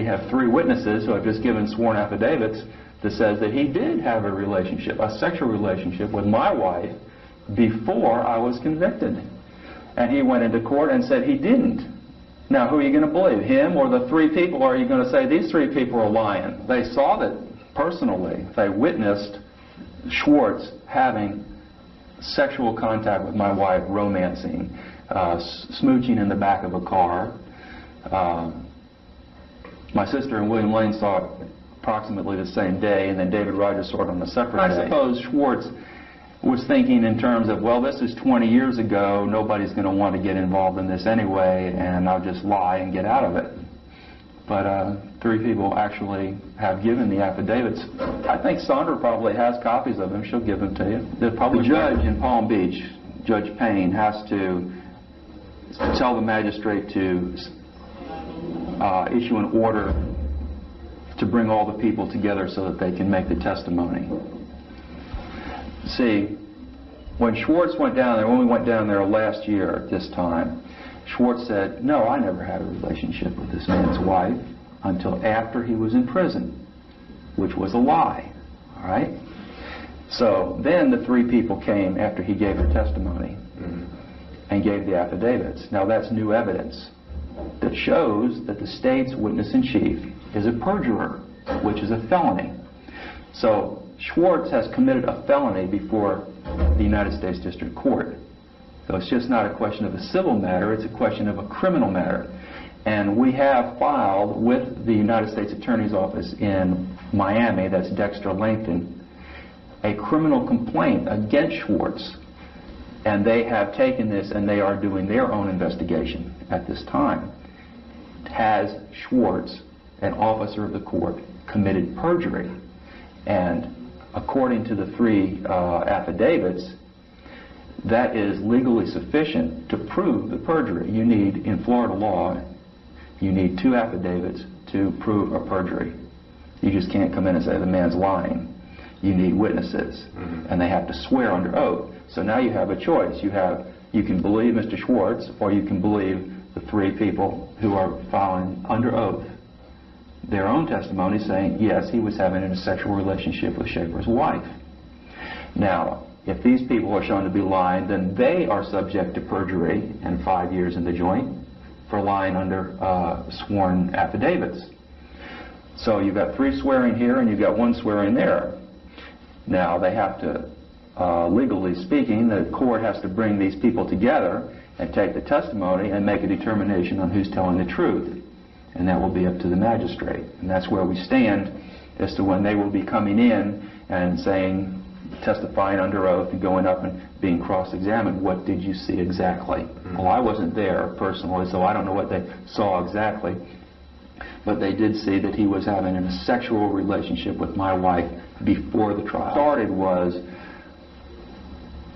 we have 3 witnesses who have just given sworn affidavits that says that he did have a relationship, a sexual relationship with my wife before I was convicted. And he went into court and said he didn't. Now, who are you going to believe, him or the 3 people? Or are you going to say these 3 people are lying? They saw that personally. They witnessed Schwartz having sexual contact with my wife, romancing, smooching in the back of a car. My sister and William Lane saw it approximately the same day, and then David Rogers saw it on a separate day. I suppose Schwartz was thinking in terms of, well, this is 20 years ago, nobody's going to want to get involved in this anyway, and I'll just lie and get out of it. But 3 people actually have given the affidavits. I think Sandra probably has copies of them. She'll give them to you. The judge in Palm Beach, Judge Payne, has to tell the magistrate to issue an order to bring all the people together so that they can make the testimony. See, when Schwartz went down there, when we went down there last year at this time, Schwartz said, no, I never had a relationship with this man's wife until after he was in prison, which was a lie, all right? So then the 3 people came after he gave their testimony and gave the affidavits. Now that's new evidence that shows that the state's witness-in-chief is a perjurer, which is a felony. So Schwartz has committed a felony before the United States District Court. So it's just not a question of a civil matter, it's a question of a criminal matter. And we have filed with the United States Attorney's Office in Miami, that's Dexter Langton, a criminal complaint against Schwartz. And they have taken this and they are doing their own investigation at this time. Has Schwartz, an officer of the court, committed perjury? And according to the 3 affidavits, that is legally sufficient to prove the perjury. You need, in Florida law, you need 2 affidavits to prove a perjury. You just can't come in and say the man's lying. You need witnesses, and they have to swear under oath. So now you have a choice. You can believe Mr. Schwartz, or you can believe the 3 people who are filing under oath their own testimony saying, yes, he was having a sexual relationship with Schaefer's wife. Now, if these people are shown to be lying, then they are subject to perjury and 5 years in the joint for lying under sworn affidavits. So you've got 3 swearing here and you've got 1 swearing there. Now they have to, legally speaking, the court has to bring these people together and take the testimony and make a determination on who's telling the truth. And that will be up to the magistrate. And that's where we stand as to when they will be coming in and saying, testifying under oath and going up and being cross-examined. What did you see exactly? Well, I wasn't there personally, so I don't know what they saw exactly. But they did see that he was having a sexual relationship with my wife before the trial started. Was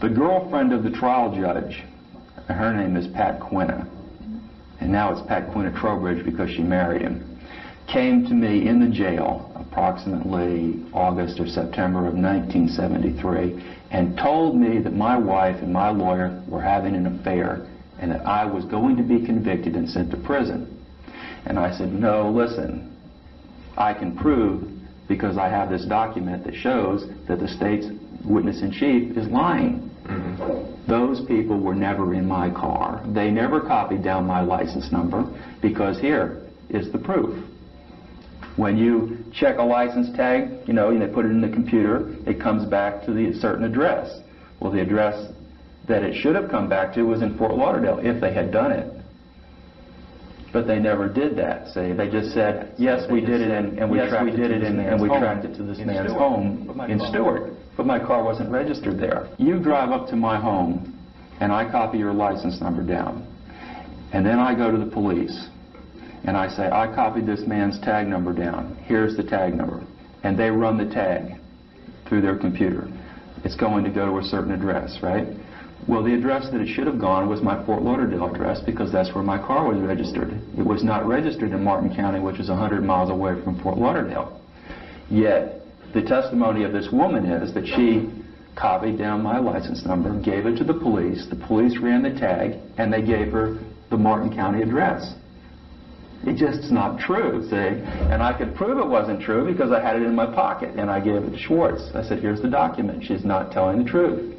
the girlfriend of the trial judge, her name is Pat Quinna, and now it's Pat Quinna Trowbridge because she married him, came to me in the jail approximately August or September of 1973 and told me that my wife and my lawyer were having an affair and that I was going to be convicted and sent to prison. And I said, no, listen, I can prove, because I have this document that shows that the state's witness-in-chief is lying. Those people were never in my car. They never copied down my license number, because here is the proof. When you check a license tag, you know, and they put it in the computer, it comes back to the certain address. Well, the address that it should have come back to was in Fort Lauderdale, if they had done it. But they never did that. See, they just said, yes, we did it, and we tracked it to this man's home in Stewart. But my car wasn't registered there. You drive up to my home, and I copy your license number down. And then I go to the police, and I say, I copied this man's tag number down. Here's the tag number. And they run the tag through their computer. It's going to go to a certain address, right? Well, the address that it should have gone was my Fort Lauderdale address, because that's where my car was registered. It was not registered in Martin County, which is 100 miles away from Fort Lauderdale. Yet, the testimony of this woman is that she copied down my license number, gave it to the police ran the tag, and they gave her the Martin County address. It's just not true, see? And I could prove it wasn't true because I had it in my pocket, and I gave it to Schwartz. I said, here's the document. She's not telling the truth.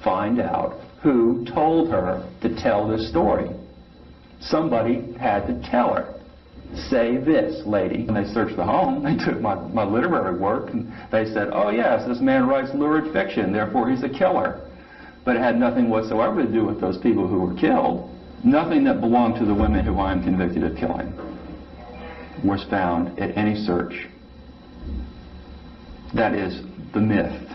Find out who told her to tell this story. Somebody had to tell her. Say this, lady. When they searched the home, they took my literary work, and they said, oh yes, this man writes lurid fiction, therefore he's a killer. But it had nothing whatsoever to do with those people who were killed. Nothing that belonged to the women who I am convicted of killing was found at any search. That is the myth.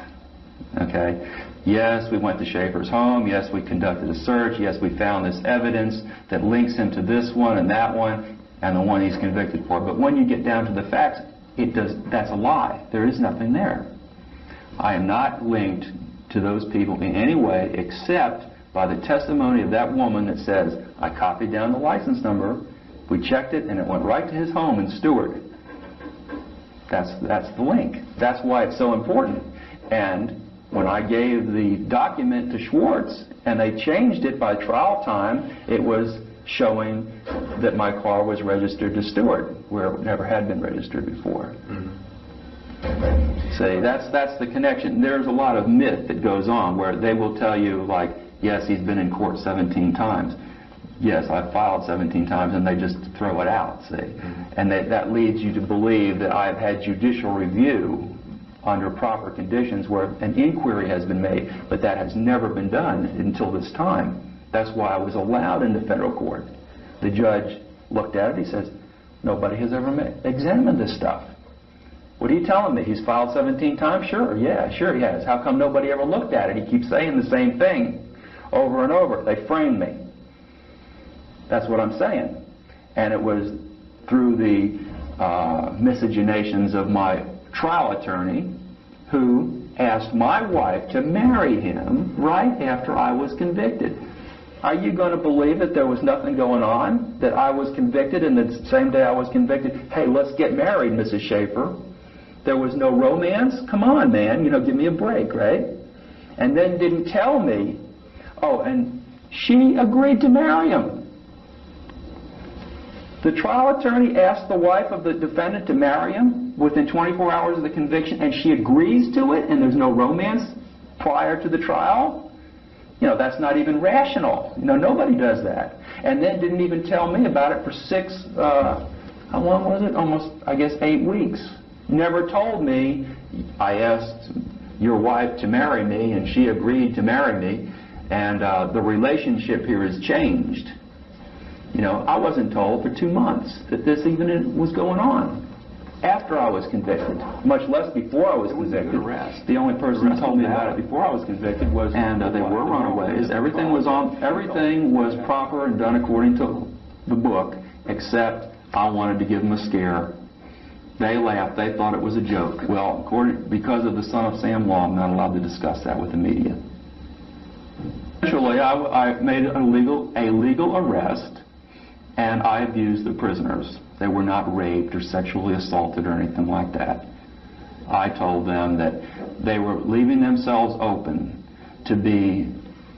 Okay? Yes, we went to Schaefer's home. Yes, we conducted a search. Yes, we found this evidence that links him to this one and that one and the one he's convicted for. But when you get down to the facts, that's a lie. There is nothing there. I am not linked to those people in any way except by the testimony of that woman that says, I copied down the license number, we checked it, and it went right to his home in Stewart. That's the link. That's why it's so important. And when I gave the document to Schwartz, and they changed it by trial time, it was showing that my car was registered to Stewart, where it never had been registered before. See, that's the connection. There's a lot of myth that goes on where they will tell you, like, yes, he's been in court 17 times. Yes, I filed 17 times, and they just throw it out, see. And that leads you to believe that I've had judicial review under proper conditions where an inquiry has been made, but that has never been done until this time. That's why I was allowed into federal court. The judge looked at it, he says, nobody has ever examined this stuff. What are you telling me? He's filed 17 times? Sure, yeah, sure he has. How come nobody ever looked at it? He keeps saying the same thing over and over. They framed me. That's what I'm saying. And it was through the miscegenations of my trial attorney who asked my wife to marry him right after I was convicted. Are you going to believe that there was nothing going on? That I was convicted, and the same day I was convicted, hey, let's get married, Mrs. Schaefer. There was no romance? Come on, man, give me a break, right? And then didn't tell me, oh, and she agreed to marry him. The trial attorney asked the wife of the defendant to marry him within 24 hours of the conviction, and she agrees to it, and there's no romance prior to the trial? That's not even rational. Nobody does that. And then didn't even tell me about it for how long was it? Almost, I guess, 8 weeks. Never told me, I asked your wife to marry me, and she agreed to marry me, and the relationship here has changed. I wasn't told for 2 months that this even was going on after I was convicted, much less before I was convicted. The only person who told me about it before I was convicted was, and they were runaways. Everything was proper and done according to the book, except I wanted to give them a scare. They laughed. They thought it was a joke. Well, because of the Son of Sam law, I'm not allowed to discuss that with the media. Eventually, I made a legal arrest, and I abused the prisoners. They were not raped or sexually assaulted or anything like that. I told them that they were leaving themselves open to be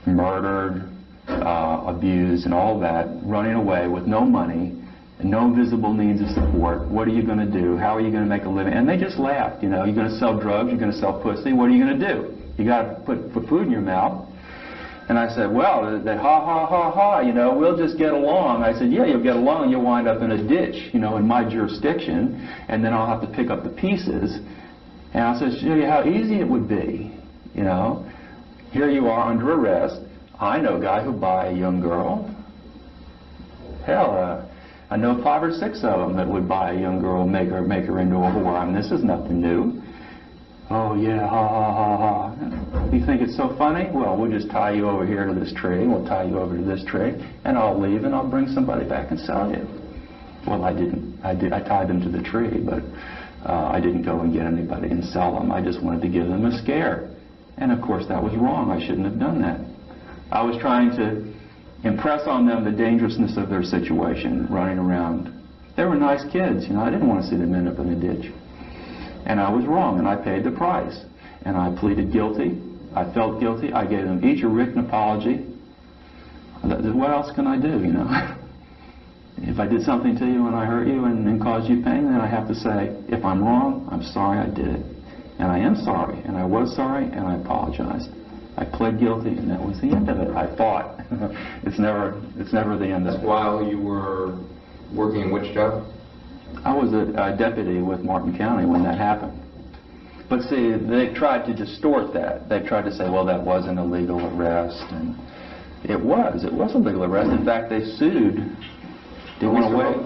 murdered, abused, and all that, running away with no money, and no visible means of support. What are you going to do? How are you going to make a living? And they just laughed. You're going to sell drugs, you're going to sell pussy, what are you going to do? You got to put food in your mouth. And I said, well, they ha ha ha ha, we'll just get along. I said, yeah, you'll get along and you'll wind up in a ditch, in my jurisdiction, and then I'll have to pick up the pieces. And I said, show you how easy it would be, Here you are under arrest. I know a guy who'll buy a young girl. Hell, I know 5 or 6 of them that would buy a young girl and make her into a whore. I mean, this is nothing new. Oh, yeah, ha, ha, ha, ha. You think it's so funny? Well, we'll just tie you over here to this tree, and we'll tie you over to this tree, and I'll leave, and I'll bring somebody back and sell you. Well, I didn't. I tied them to the tree, but I didn't go and get anybody and sell them. I just wanted to give them a scare. And, of course, that was wrong. I shouldn't have done that. I was trying to impress on them the dangerousness of their situation, running around. They were nice kids, I didn't want to see them end up in a ditch. And I was wrong, and I paid the price. And I pleaded guilty. I felt guilty. I gave them each a written apology. What else can I do, If I did something to you and I hurt you and caused you pain, then I have to say, if I'm wrong, I'm sorry I did it. And I am sorry, and I was sorry, and I apologized. I pled guilty, and that was the end of it. I thought. It's never the end of it. While you were working in which job? I was a deputy with Martin County when that happened. But see, they tried to distort that. They tried to say, well, that wasn't a legal arrest, and it was. It was a legal arrest. In fact, they sued. Do you want to wait?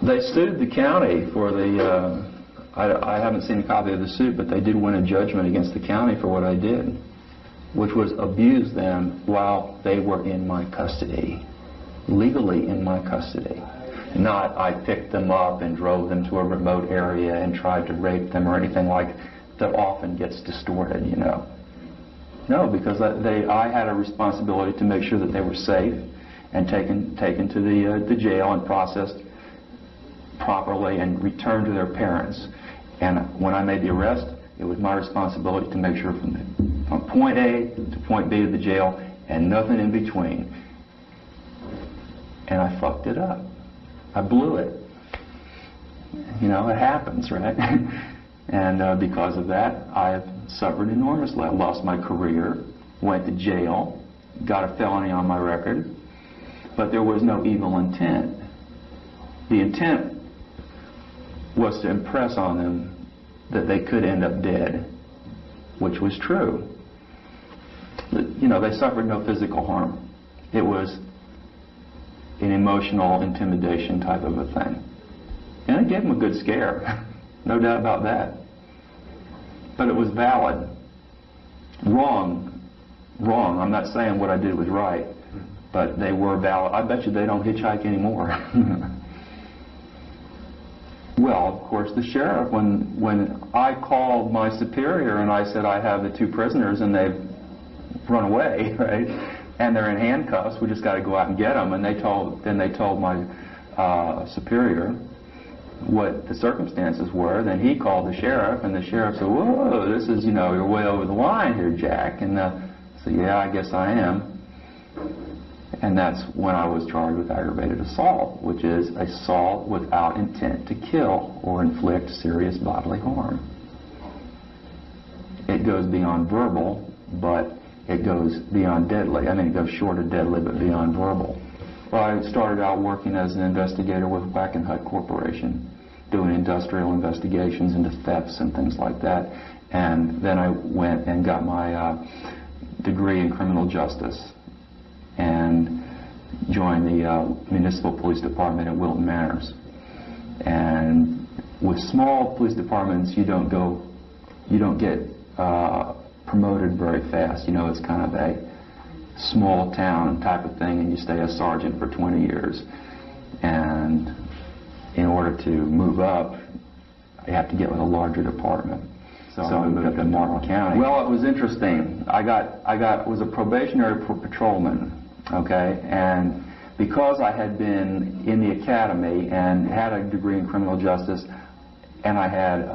They sued the county for the. I haven't seen a copy of the suit, but they did win a judgment against the county for what I did, which was abuse them while they were in my custody, legally in my custody. Not I picked them up and drove them to a remote area and tried to rape them or anything like that often gets distorted, you know. No, because I had a responsibility to make sure that they were safe and taken to the jail and processed properly and returned to their parents. And when I made the arrest, it was my responsibility to make sure from point A to point B to the jail and nothing in between. And I fucked it up. I blew it. You know, it happens, right? And because of that, I've suffered enormously. I lost my career, went to jail, got a felony on my record, but there was no evil intent. The intent was to impress on them that they could end up dead, which was true. You know, they suffered no physical harm. It was an emotional intimidation type of a thing. And it gave them a good scare, no doubt about that. But it was valid. Wrong. I'm not saying what I did was right, but they were valid. I bet you they don't hitchhike anymore. Well, of course, the sheriff, when I called my superior and I said I have the 2 prisoners and they've run away, right, and they're in handcuffs, we just got to go out and get them, and they told my superior what the circumstances were. Then he called the sheriff, and the sheriff said, whoa, this is, you know, you're way over the line here, Jack. And I said, yeah, I guess I am. And that's when I was charged with aggravated assault, which is assault without intent to kill or inflict serious bodily harm. It goes beyond verbal, but it goes beyond deadly. I mean, it goes short of deadly, but beyond verbal. Well, I started out working as an investigator with Wackenhut Corporation, doing industrial investigations into thefts and things like that. And then I went and got my degree in criminal justice and joined the municipal police department at Wilton Manors. And with small police departments, you don't get promoted very fast. You know, it's kind of a small town type of thing, and you stay a sergeant for 20 years. And in order to move up, you have to get with a larger department. So I moved up to Martin County. Well, it was interesting. I was a probationary patrolman, okay, and because I had been in the academy and had a degree in criminal justice, and I had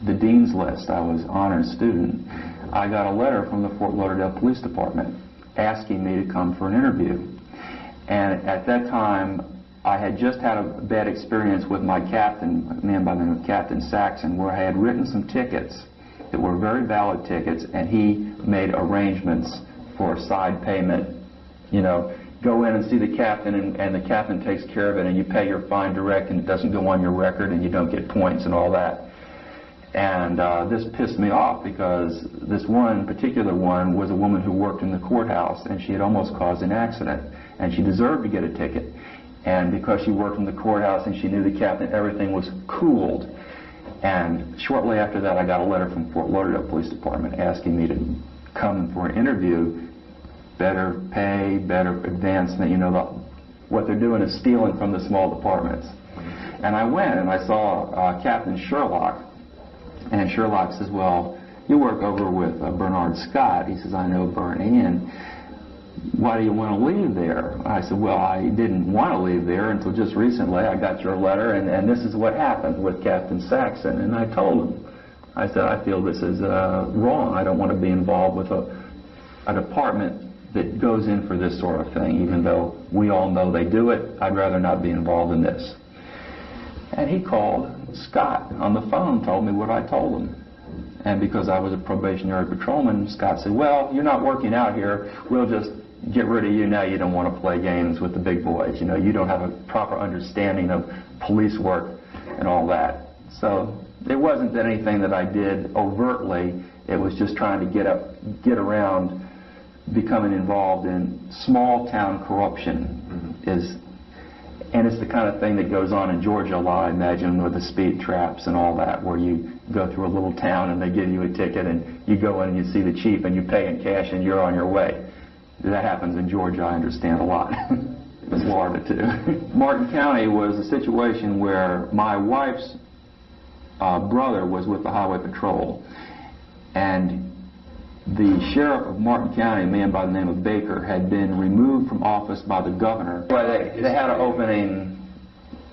the dean's list, I was honored student, I got a letter from the Fort Lauderdale Police Department asking me to come for an interview. And at that time, I had just had a bad experience with my captain, a man by the name of Captain Saxon, where I had written some tickets that were very valid tickets, and he made arrangements for a side payment. You know, go in and see the captain, and the captain takes care of it, and you pay your fine direct, and it doesn't go on your record, and you don't get points and all that. And this pissed me off, because this one particular one was a woman who worked in the courthouse, and she had almost caused an accident, and she deserved to get a ticket. And because she worked in the courthouse and she knew the captain, everything was cooled. And shortly after that, I got a letter from Fort Lauderdale Police Department asking me to come for an interview. Better pay, better advancement. You know, what they're doing is stealing from the small departments. And I went and I saw Captain Sherlock. And Sherlock says, well, you work over with Bernard Scott. He says, I know Bernie. And why do you want to leave there? I said, well, I didn't want to leave there until just recently. I got your letter, and this is what happened with Captain Saxon. And I told him, I said, I feel this is wrong. I don't want to be involved with a department that goes in for this sort of thing, even though we all know they do it. I'd rather not be involved in this. And he called Scott on the phone, told me what I told him. And because I was a probationary patrolman, Scott said, well, you're not working out here. We'll just get rid of you now. You don't want to play games with the big boys. You know, you don't have a proper understanding of police work and all that. So it wasn't anything that I did overtly. It was just trying to get around becoming involved in small town corruption. And it's the kind of thing that goes on in Georgia a lot, I imagine, with the speed traps and all that, where you go through a little town and they give you a ticket and you go in and you see the chief and you pay in cash and you're on your way. That happens in Georgia, I understand, a lot. In Florida, too. Martin County was a situation where my wife's brother was with the Highway Patrol, and the sheriff of Martin County, a man by the name of Baker, had been removed from office by the governor. But they had an opening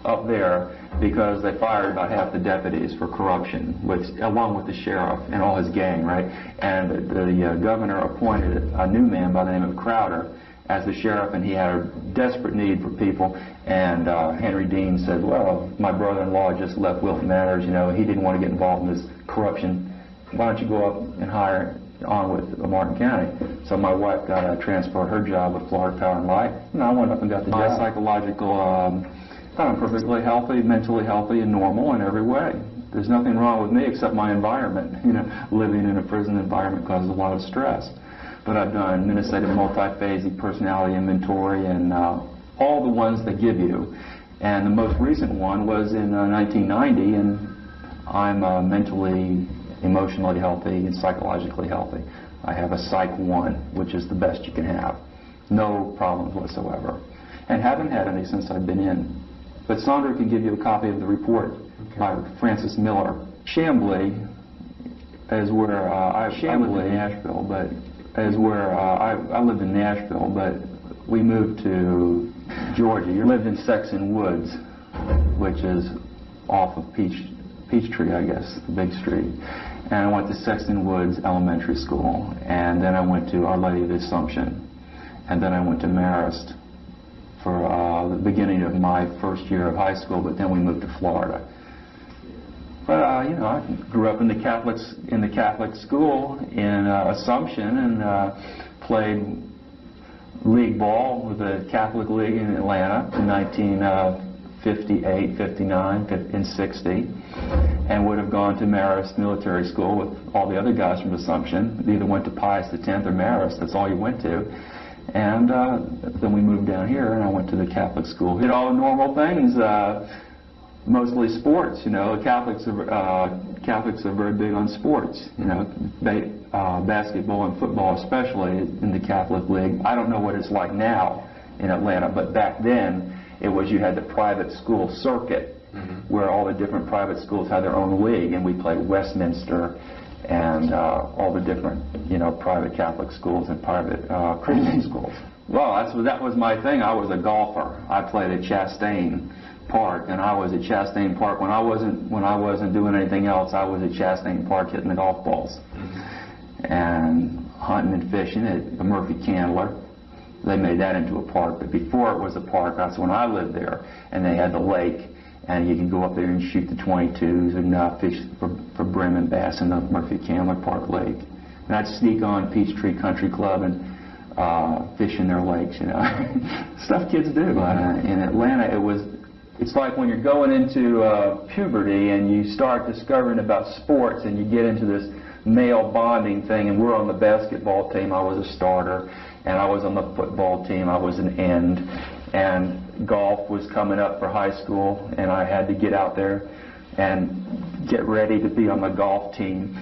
up there because they fired about half the deputies for corruption, along with the sheriff and all his gang, right? And the governor appointed a new man by the name of Crowder as the sheriff, and he had a desperate need for people. And Henry Dean said, well, my brother-in-law just left Wilton Manors, you know, he didn't want to get involved in this corruption. Why don't you go up and hire on with Martin County? So my wife got transferred her job with Florida Power and Light, and I went up and got the job. My psychological, I'm perfectly healthy, mentally healthy, and normal in every way. There's nothing wrong with me except my environment. You know, living in a prison environment causes a lot of stress. But I've done administrative multiphasic personality inventory and all the ones they give you. And the most recent one was in 1990, and I'm mentally, emotionally healthy and psychologically healthy. I have a Psych 1, which is the best you can have. No problems whatsoever. And haven't had any since I've been in. But Sandra can give you a copy of the report by Francis Miller. Chambly is where I lived in Nashville, but I lived in Nashville, but we moved to Georgia. You lived in Sexton Woods, which is off of Peachtree, I guess, the big street. And I went to Sexton Woods Elementary School, and then I went to Our Lady of the Assumption, and then I went to Marist for the beginning of my first year of high school, but then we moved to Florida. But you know, I grew up in the Catholic school in Assumption, and played league ball with the Catholic League in Atlanta in 1958, 59, and 60, and would have gone to Marist Military School with all the other guys from Assumption. They either went to Pius X or Marist. That's all you went to. And then we moved down here, and I went to the Catholic school. Did all the normal things, mostly sports. You know, Catholics are very big on sports. You know, basketball and football, especially in the Catholic League. I don't know what it's like now in Atlanta, but back then it was you had the private school circuit, where all the different private schools had their own league, and we played Westminster and all the different, you know, private Catholic schools and private Christian schools. Well, that was my thing. I was a golfer. I played at Chastain Park, and I was at Chastain Park when I wasn't doing anything else. I was at Chastain Park hitting the golf balls and hunting and fishing at Murphy Candler. They made that into a park, but before it was a park, that's when I lived there, and they had the lake. And you can go up there and shoot the 22s and fish for brim and bass in the Murphy Candler Park Lake. And I'd sneak on Peachtree Country Club and fish in their lakes, you know. Stuff kids do. In Atlanta, it's like when you're going into puberty and you start discovering about sports and you get into this male bonding thing, and we're on the basketball team. I was a starter, and I was on the football team. I was an end. And golf was coming up for high school, and I had to get out there and get ready to be on the golf team.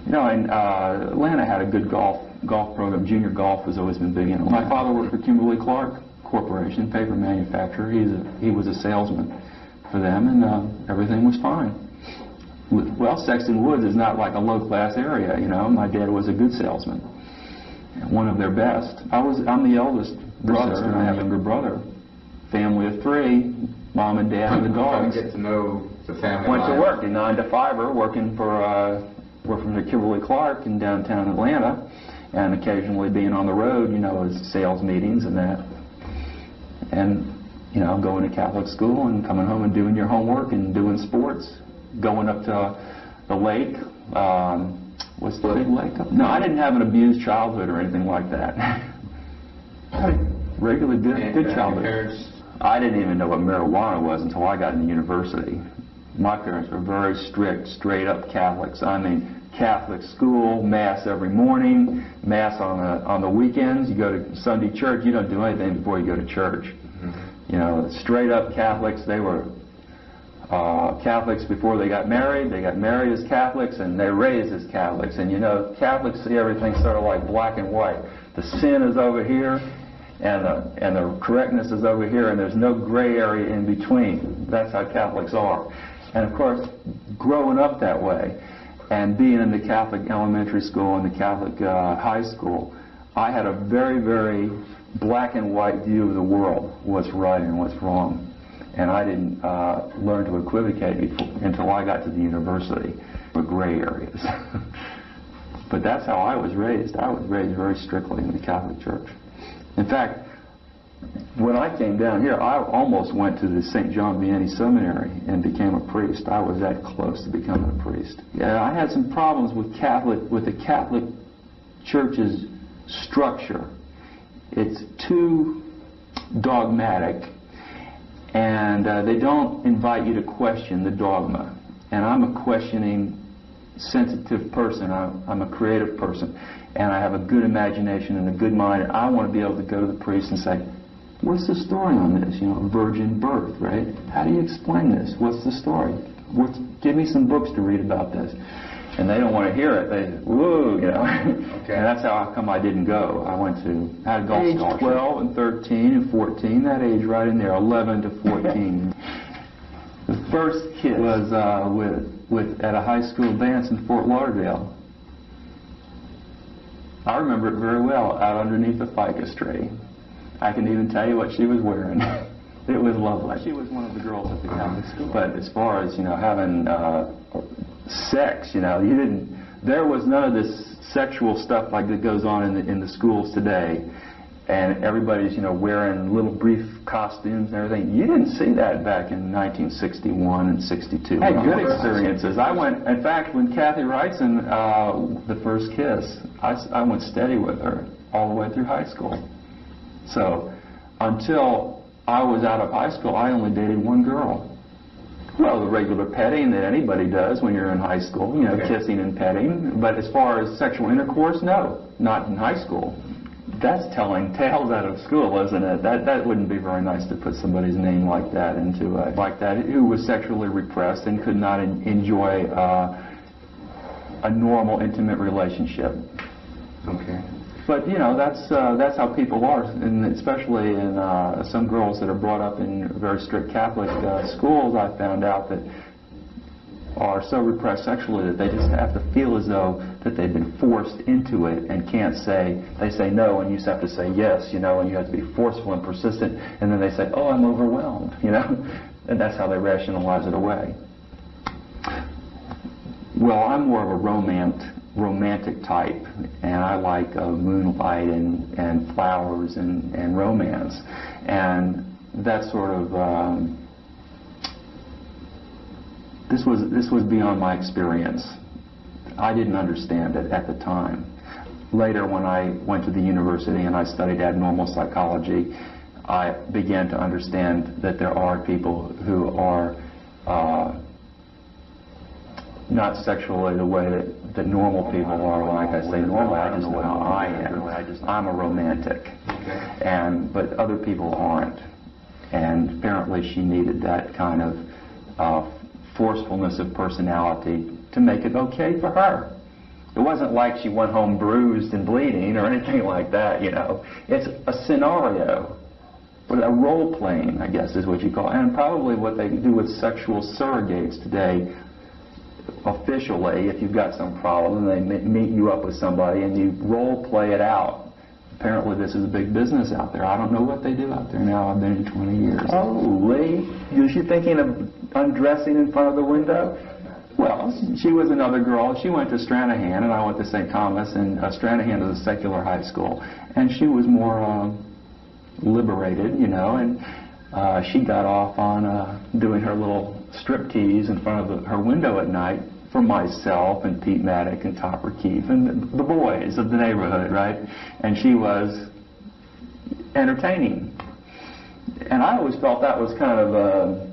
You know, and Atlanta had a good golf program. Junior golf has always been big in Atlanta. My father worked for Kimberly-Clark Corporation, paper manufacturer. He was a salesman for them, and everything was fine. Well, Sexton Woods is not like a low-class area, you know. My dad was a good salesman, one of their best. I'm the eldest brother, and I have a younger brother. Family of 3, mom and dad and the dogs. Get to know the family. Went to work, a 9 to 5er, working for Kimberly-Clark in downtown Atlanta, and occasionally being on the road, you know, as sales meetings and that. And, you know, going to Catholic school and coming home and doing your homework and doing sports, going up to the lake. What's the big lake up? No, I didn't have an abused childhood or anything like that. I had a regularly good childhood. I didn't even know what marijuana was until I got into university. My parents were very strict, straight-up Catholics. I mean, Catholic school, Mass every morning, Mass on the weekends. You go to Sunday church, you don't do anything before you go to church. Mm-hmm. You know, straight-up Catholics. They were Catholics before they got married as Catholics, and they're raised as Catholics. And you know, Catholics see everything sort of like black and white. The sin is over here, and the correctness is over here, and there's no gray area in between. That's how Catholics are. And of course, growing up that way, and being in the Catholic elementary school and the Catholic high school, I had a very, very black and white view of the world, what's right and what's wrong. And I didn't learn to equivocate until I got to the university for gray areas. But that's how I was raised. I was raised very strictly in the Catholic Church. In fact, when I came down here, I almost went to the St. John Vianney Seminary and became a priest. I was that close to becoming a priest. Yeah, I had some problems with the Catholic Church's structure. It's too dogmatic, and they don't invite you to question the dogma. And I'm a questioning, sensitive person. I'm a creative person, and I have a good imagination and a good mind. And I want to be able to go to the priest and say, what's the story on this? You know, virgin birth, right? How do you explain this? What's the story? Give me some books to read about this. And they don't want to hear it. They, woo, you know. Okay. And that's how come I didn't go. I had a golf scholarship. 12 and 13 and 14, that age right in there, 11 to 14. The first kiss was at a high school dance in Fort Lauderdale. I remember it very well, out underneath the ficus tree. I can even tell you what she was wearing. It was lovely. She was one of the girls at the Catholic school. But as far as, you know, having sex, you know, there was none of this sexual stuff like that goes on in the schools today. And everybody's, you know, wearing little brief costumes and everything. You didn't see that back in 1961 and 62. I had good experiences. I went, in fact, when Kathy Wrightson, the first kiss, I went steady with her all the way through high school. So until I was out of high school, I only dated one girl. Well, the regular petting that anybody does when you're in high school, you know, kissing and petting. But as far as sexual intercourse, no, not in high school. That's telling tales out of school, isn't it? That wouldn't be very nice to put somebody's name like that into like that, who was sexually repressed and could not enjoy a normal, intimate relationship. Okay. But you know, that's how people are, and especially in some girls that are brought up in very strict Catholic schools. I found out that are so repressed sexually that they just have to feel as though that they've been forced into it and can't say. They say no, and you just have to say yes, you know, and you have to be forceful and persistent, and then they say, oh, I'm overwhelmed, you know, and that's how they rationalize it away. Well, I'm more of a romantic type, and I like moonlight and flowers and romance, and that sort of this was beyond my experience. I didn't understand it at the time. Later, when I went to the university and I studied abnormal psychology, I began to understand that there are people who are not sexually the way that normal people are. Like I say, normally I just know how I am. I'm a romantic, but other people aren't. And apparently she needed that kind of forcefulness of personality to make it okay for her. It wasn't like she went home bruised and bleeding or anything like that, you know. It's a scenario, a role playing, I guess is what you call it. And probably what they do with sexual surrogates today, officially, if you've got some problem, they meet you up with somebody and you role play it out. Apparently this is a big business out there. I don't know what they do out there now. I've been in 20 years. Oh, Lee, is she thinking of undressing in front of the window? Well, she was another girl. She went to Stranahan, and I went to St. Thomas, and Stranahan is a secular high school. And she was more liberated, you know, and she got off on doing her little striptease in front of her window at night for myself and Pete Maddock and Topper Keefe and the boys of the neighborhood, right? And she was entertaining. And I always felt that was kind of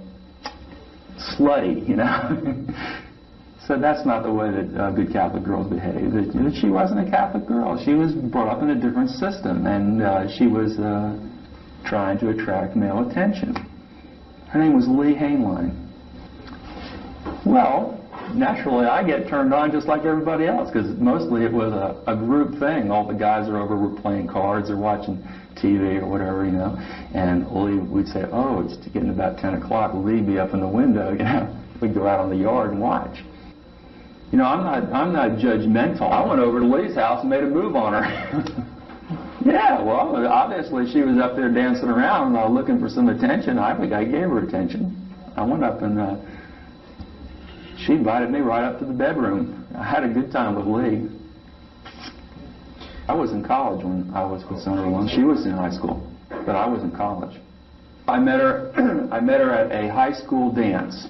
slutty, you know. So that's not the way that good Catholic girls behave. She wasn't a Catholic girl. She was brought up in a different system, and she was trying to attract male attention. Her name was Lee Hainline. Well, naturally I get turned on just like everybody else, because mostly it was a group thing. All the guys are over, were playing cards or watching TV or whatever, you know. And Lee, we'd say, oh, it's getting about 10 o'clock. Lee'd be up in the window, you know. We'd go out on the yard and watch. You know, I'm not judgmental. I went over to Lee's house and made a move on her. Yeah, well, obviously she was up there dancing around looking for some attention. I think I gave her attention. I went up and she invited me right up to the bedroom. I had a good time with Lee. I was in college when I was with Summerlin. She was in high school, but I was in college. I met her at a high school dance,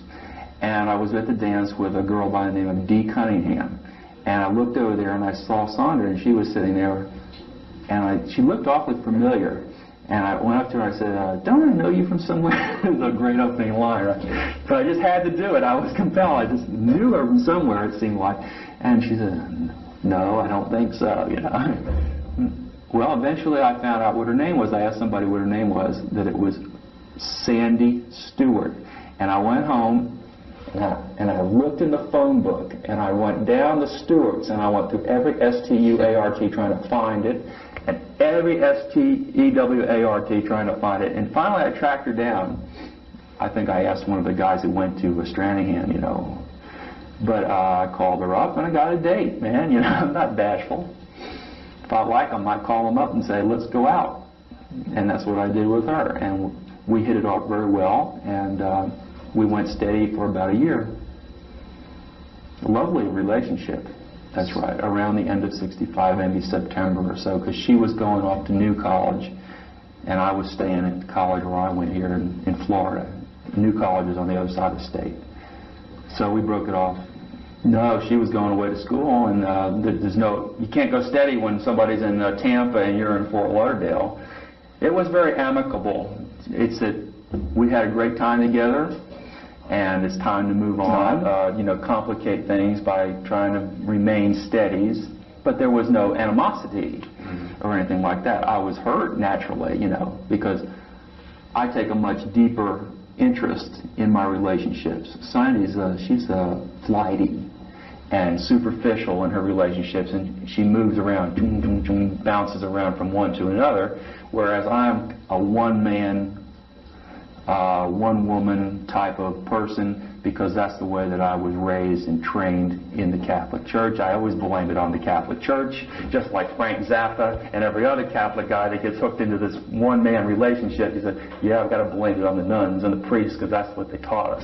and I was at the dance with a girl by the name of Dee Cunningham. And I looked over there and I saw Sandra, and she was sitting there, and she looked awfully familiar. And I went up to her and I said, don't I know you from somewhere? It was a great opening line, right? But I just had to do it. I was compelled. I just knew her from somewhere, it seemed like. And she said, no, I don't think so, you know. Well, eventually I found out what her name was. I asked somebody what her name was, that it was Sandy Stewart. And I went home and I looked in the phone book, and I went down the Stewarts, and I went through every S-T-U-A-R-T trying to find it, and every S-T-E-W-A-R-T trying to find it. And finally I tracked her down. I think I asked one of the guys who went to Stranahan, you know. But I called her up and I got a date, man. You know, I'm not bashful. If I like them, I call them up and say, let's go out. And that's what I did with her. And we hit it off very well, and we went steady for about a year. A lovely relationship. That's right, around the end of '65, maybe September or so, because she was going off to New College, and I was staying at college where I went here in Florida. New College is on the other side of the state. So we broke it off. No, she was going away to school, and you can't go steady when somebody's in Tampa and you're in Fort Lauderdale. It was very amicable. It's that we had a great time together, and it's time to move on, you know, complicate things by trying to remain steadies. But there was no animosity or anything like that. I was hurt naturally, you know, because I take a much deeper interest in my relationships. Sandy's, she's flighty and superficial in her relationships, and she moves around, bounces around from one to another, whereas I'm a one-man, one-woman type of person, because that's the way that I was raised and trained in the Catholic Church. I always blame it on the Catholic Church, just like Frank Zappa and every other Catholic guy that gets hooked into this one-man relationship. He said, yeah, I've got to blame it on the nuns and the priests, because that's what they taught us.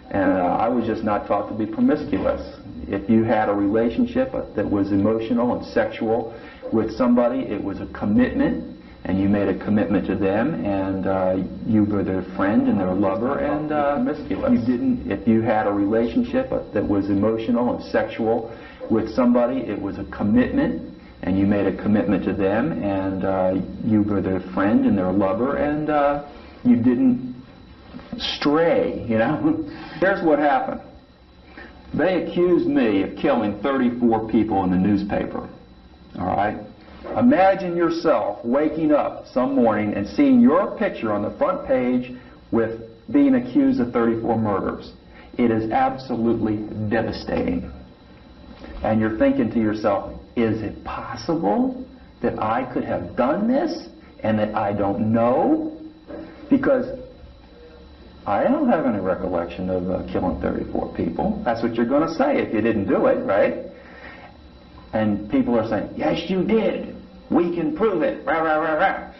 And I was just not taught to be promiscuous. If you had a relationship that was emotional and sexual with somebody, it was a commitment, and you made a commitment to them, and you were their friend and their lover, and promiscuous. You didn't. If you had a relationship that was emotional and sexual with somebody, it was a commitment, and you made a commitment to them, and you were their friend and their lover, and you didn't stray, you know. Here's what happened. They accused me of killing 34 people in the newspaper, all right? Imagine yourself waking up some morning and seeing your picture on the front page with being accused of 34 murders. It is absolutely devastating. And you're thinking to yourself, is it possible that I could have done this and that I don't know? Because I don't have any recollection of killing 34 people. That's what you're going to say if you didn't do it, right? And people are saying, yes, you did. We can prove it. Rah, rah, rah, rah.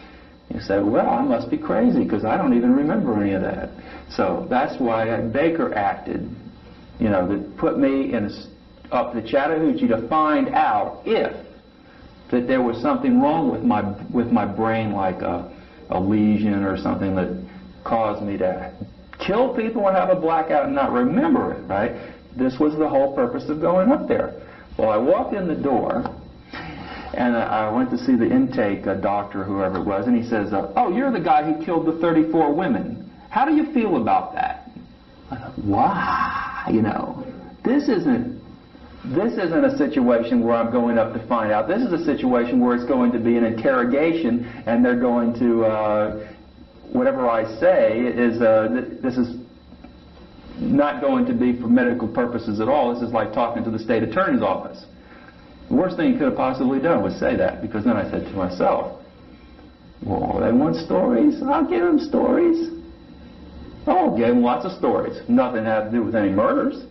You say, well, I must be crazy because I don't even remember any of that. So that's why Baker acted you know, that put me in up to Chattahoochee to find out if that there was something wrong with my brain, like a lesion or something that caused me to kill people or have a blackout and not remember it, right? This was the whole purpose of going up there. Well, I walked in the door, and I went to see the intake doctor, whoever it was, and he says, oh, you're the guy who killed the 34 women. How do you feel about that? I thought, wow, you know, this isn't a situation where I'm going up to find out. This is a situation where it's going to be an interrogation, and they're going to, whatever I say is, this is not going to be for medical purposes at all. This is like talking to the state attorney's office. The worst thing he could have possibly done was say that, because then I said to myself, well, they want stories? I'll give them stories. Oh, gave them lots of stories. Nothing had to do with any murders.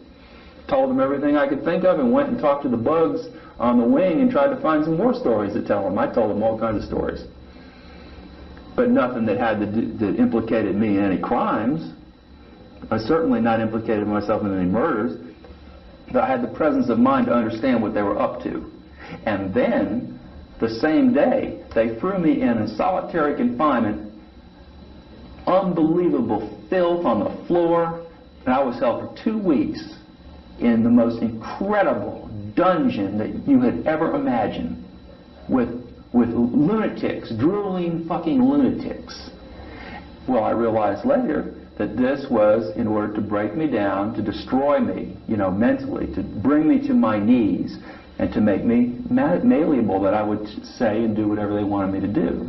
Told them everything I could think of, and went and talked to the bugs on the wing and tried to find some more stories to tell them. I told them all kinds of stories. But nothing that had to do, that implicated me in any crimes. I certainly not implicated myself in any murders. But I had the presence of mind to understand what they were up to. And then, the same day, they threw me in solitary confinement, unbelievable filth on the floor, and I was held for 2 weeks in the most incredible dungeon that you had ever imagined, with lunatics, drooling fucking lunatics. Well, I realized later that this was in order to break me down, to destroy me, you know, mentally, to bring me to my knees, and to make me malleable, that I would say and do whatever they wanted me to do.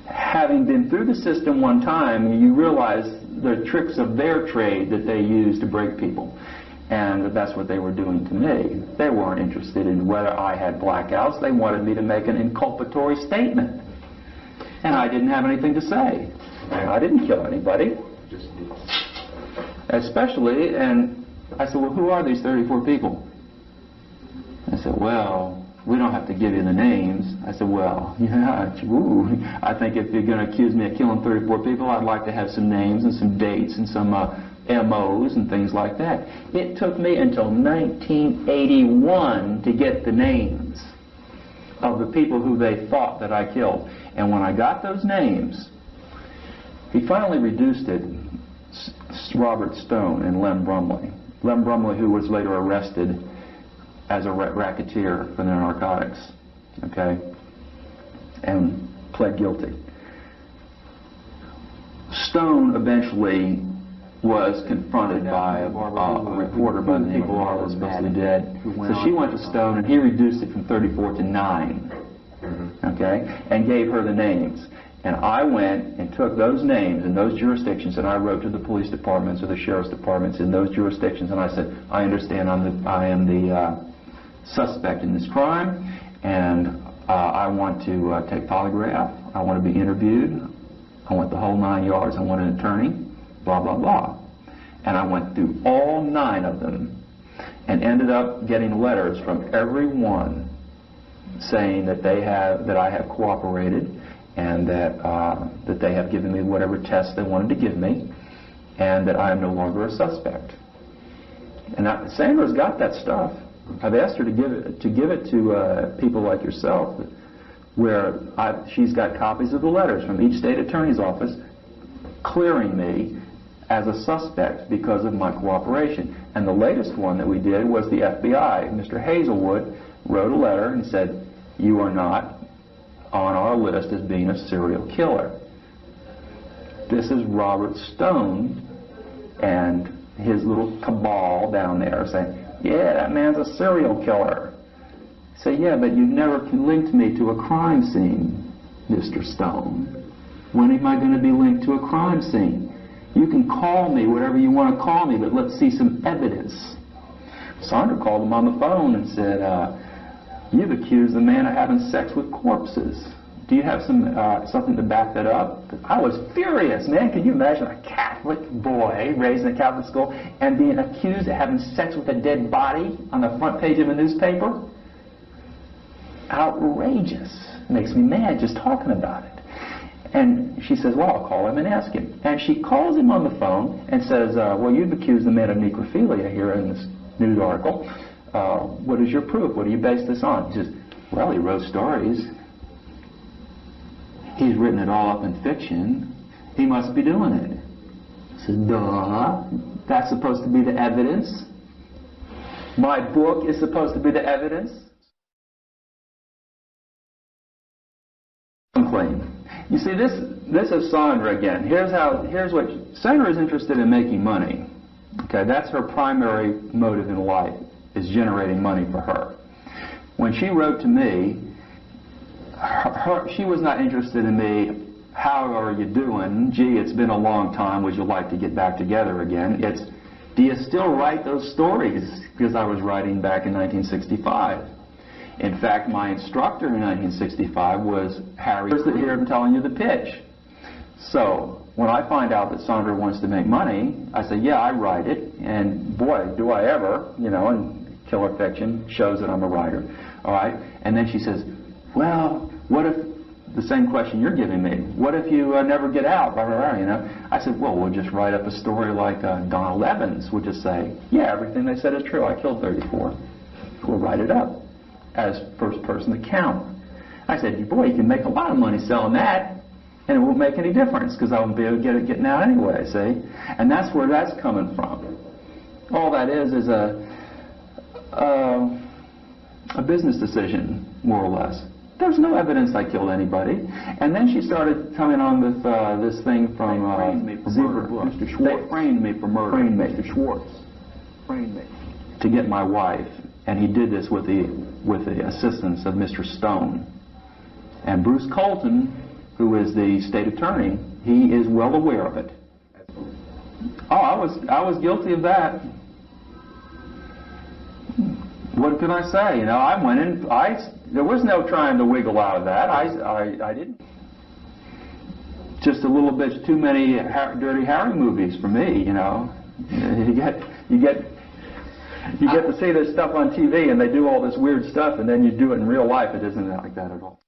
Having been through the system one time, you realize the tricks of their trade that they use to break people. And that's what they were doing to me. They weren't interested in whether I had blackouts. They wanted me to make an inculpatory statement. And I didn't have anything to say. I didn't kill anybody. Especially, and I said, well, who are these 34 people? I said, well, we don't have to give you the names. I said, well, yeah, ooh, I think if you're going to accuse me of killing 34 people, I'd like to have some names and some dates and some MOs and things like that. It took me until 1981 to get the names of the people who they thought that I killed. And when I got those names, he finally reduced it, Robert Stone and Lem Brumley. Lem Brumley, who was later arrested as a racketeer for their narcotics, okay, and pled guilty. Stone eventually was confronted by a reporter by the name of Paula Sue Wells. So she went to Stone, and he reduced it from 34 to 9, okay, and gave her the names. And I went and took those names in those jurisdictions, and I wrote to the police departments or the sheriff's departments in those jurisdictions, and I said, I understand I am the suspect in this crime, and I want to take polygraph, I want to be interviewed, I want the whole 9 yards, I want an attorney, blah, blah, blah. And I went through all 9 of them and ended up getting letters from every one saying that I have cooperated, and that they have given me whatever tests they wanted to give me, and that I am no longer a suspect. And Sandra's got that stuff. I've asked her to give it to people like yourself, where she's got copies of the letters from each state attorney's office clearing me as a suspect because of my cooperation. And the latest one that we did was the FBI. Mr. Hazelwood wrote a letter and said, you are not on our list as being a serial killer. This is Robert Stone and his little cabal down there saying, yeah, that man's a serial killer. Say, yeah, but you never linked me to a crime scene, Mr. Stone. When am I going to be linked to a crime scene? You can call me whatever you want to call me, but let's see some evidence. Sandra called him on the phone and said, you've accused the man of having sex with corpses. Do you have something to back that up? I was furious, man. Can you imagine a Catholic boy raised in a Catholic school and being accused of having sex with a dead body on the front page of a newspaper? Outrageous. Makes me mad just talking about it. And she says, well, I'll call him and ask him. And she calls him on the phone and says, well, you've accused the man of necrophilia here in this news article. What is your proof? What do you base this on? He says, well, he wrote stories. He's written it all up in fiction. He must be doing it. I said, duh. That's supposed to be the evidence. My book is supposed to be the evidence. Claim. You see, this is Sandra again. Here's what Sandra is interested in: making money. Okay, that's her primary motive in life, is generating money for her. When she wrote to me, she was not interested in me. How are you doing? Gee, it's been a long time. Would you like to get back together again? It's, do you still write those stories? Because I was writing back in 1965. In fact, my instructor in 1965 was Harry. Here I'm telling you the pitch. So when I find out that Sandra wants to make money, I say, yeah, I write it. And boy, do I ever, you know, and Killer Fiction shows that I'm a writer. All right. And then she says, well, what if, the same question you're giving me, what if you never get out, blah, blah, blah, you know? I said, well, we'll just write up a story like Donald Evans would just say, yeah, everything they said is true. I killed 34. We'll write it up as first-person account. I said, boy, you can make a lot of money selling that, and it won't make any difference because I won't be able to get it getting out anyway, see? And that's where that's coming from. All that is a business decision, more or less. There's no evidence I killed anybody. And then she started coming on with this thing from Zebra Bush. Mr. Schwartz. They framed me for murder. Framed me. Mr. Schwartz. Framed me. To get my wife. And he did this with the assistance of Mr. Stone. And Bruce Colton, who is the state attorney, he is well aware of it. Oh, I was guilty of that. What can I say? You know, I went in. There was no trying to wiggle out of that. I didn't. Just a little bit too many Dirty Harry movies for me. You know, you get to see this stuff on TV, and they do all this weird stuff, and then you do it in real life. It isn't like that at all.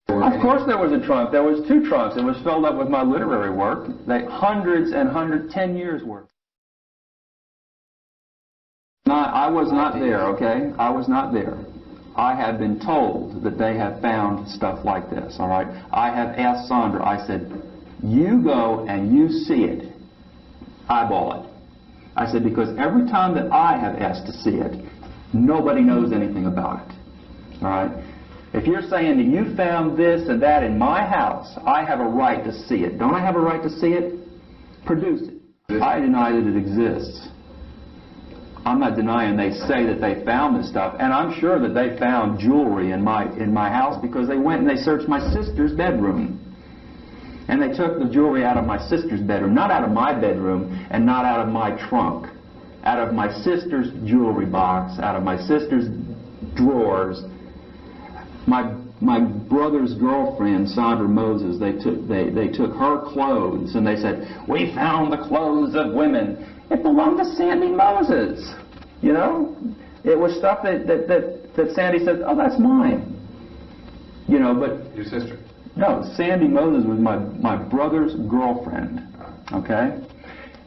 Of course there was a trunk. There was 2 trunks. It was filled up with my literary work. Hundreds and hundreds, 10 years worth. I was not there, okay? I was not there. I have been told that they have found stuff like this, all right? I have asked Sandra, I said, you go and you see it. Eyeball it. I said, because every time that I have asked to see it, nobody knows anything about it. All right? If you're saying that you found this and that in my house, I have a right to see it. Don't I have a right to see it? Produce it. I deny that it exists. I'm not denying they say that they found this stuff, and I'm sure that they found jewelry in my house because they went and they searched my sister's bedroom. And they took the jewelry out of my sister's bedroom, not out of my bedroom, and not out of my trunk. Out of my sister's jewelry box, out of my sister's drawers. My brother's girlfriend, Sandra Moses, they took her clothes, and they said, we found the clothes of women. It belonged to Sandy Moses. You know? It was stuff that Sandy said, oh, that's mine. You know, but... Your sister? No, Sandy Moses was my brother's girlfriend. Okay?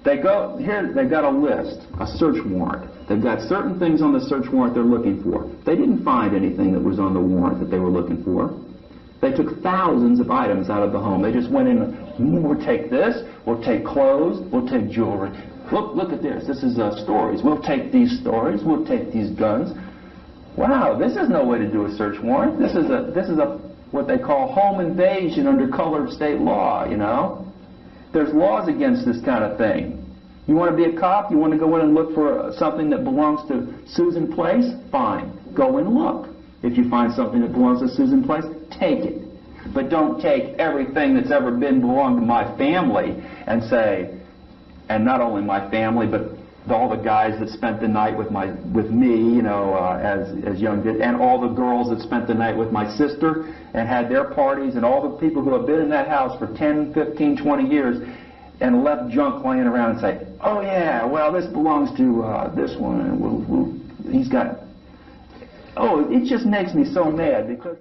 They've got a list, a search warrant. They've got certain things on the search warrant they're looking for. They didn't find anything that was on the warrant that they were looking for. They took thousands of items out of the home. They just went in, we'll take this, we'll take clothes, we'll take jewelry. Look at this. This is stories. We'll take these stories, we'll take these guns. Wow, this is no way to do a search warrant. This is a what they call home invasion under color of state law, you know. There's laws against this kind of thing. You want to be a cop? You want to go in and look for something that belongs to Susan Place? Fine. Go and look. If you find something that belongs to Susan Place, take it. But don't take everything that's ever belonged to my family and say, and not only my family, but all the guys that spent the night with me, you know, as young kids, and all the girls that spent the night with my sister and had their parties, and all the people who have been in that house for 10, 15, 20 years and left junk laying around and say, oh yeah, well, this belongs to this one, and he's got... Oh, it just makes me so mad because...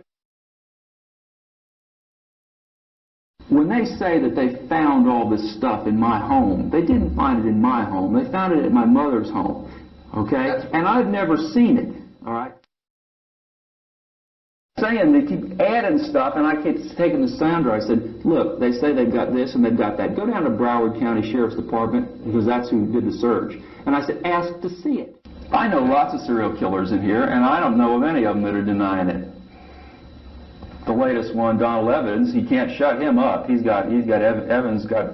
when they say that they found all this stuff in my home, they didn't find it in my home. They found it at my mother's home, okay? And I've never seen it, all right? Saying they keep adding stuff, and I keep taking the sounder. I said, look, they say they've got this and they've got that. Go down to Broward County Sheriff's Department, because that's who did the search. And I said, ask to see it. I know lots of serial killers in here, and I don't know of any of them that are denying it. The latest one, Donald Evans, he can't shut him up. Evans got